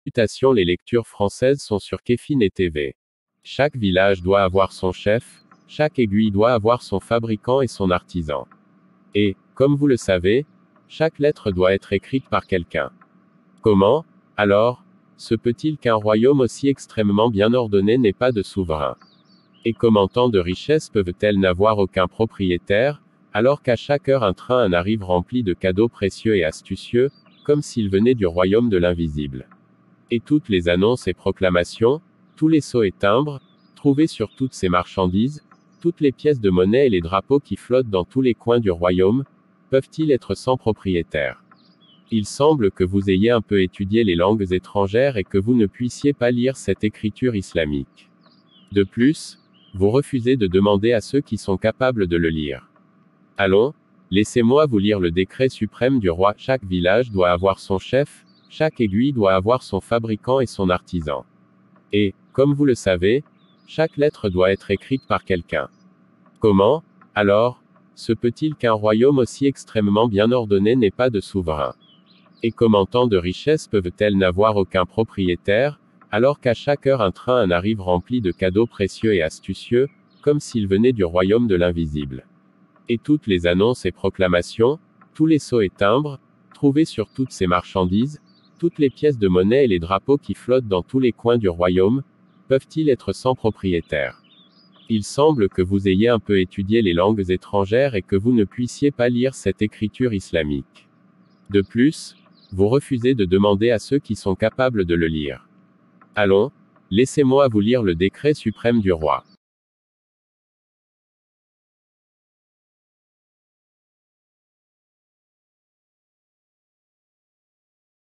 Salutations, les lectures françaises sont sur Kéfine TV. Chaque village doit avoir son chef, chaque aiguille doit avoir son fabricant et son artisan. Et, comme vous le savez, chaque lettre doit être écrite par quelqu'un. Comment, alors, se peut-il qu'un royaume aussi extrêmement bien ordonné n'ait pas de souverain? Et comment tant de richesses peuvent-elles n'avoir aucun propriétaire, alors qu'à chaque heure un train arrive rempli de cadeaux précieux et astucieux, comme s'il venait du royaume de l'invisible? Et toutes les annonces et proclamations, tous les sceaux et timbres, trouvés sur toutes ces marchandises, toutes les pièces de monnaie et les drapeaux qui flottent dans tous les coins du royaume, peuvent-ils être sans propriétaire? Il semble que vous ayez un peu étudié les langues étrangères et que vous ne puissiez pas lire cette écriture islamique. De plus, vous refusez de demander à ceux qui sont capables de le lire. Allons, laissez-moi vous lire le décret suprême du roi. Chaque village doit avoir son chef, chaque aiguille doit avoir son fabricant et son artisan. Et, comme vous le savez, chaque lettre doit être écrite par quelqu'un. Comment, alors, se peut-il qu'un royaume aussi extrêmement bien ordonné n'ait pas de souverain? Et comment tant de richesses peuvent-elles n'avoir aucun propriétaire, alors qu'à chaque heure un train arrive rempli de cadeaux précieux et astucieux, comme s'il venait du royaume de l'invisible? Et toutes les annonces et proclamations, tous les sceaux et timbres, trouvés sur toutes ces marchandises, toutes les pièces de monnaie et les drapeaux qui flottent dans tous les coins du royaume, peuvent-ils être sans propriétaire? Il semble que vous ayez un peu étudié les langues étrangères et que vous ne puissiez pas lire cette écriture islamique. De plus, vous refusez de demander à ceux qui sont capables de le lire. Allons, laissez-moi vous lire le décret suprême du roi.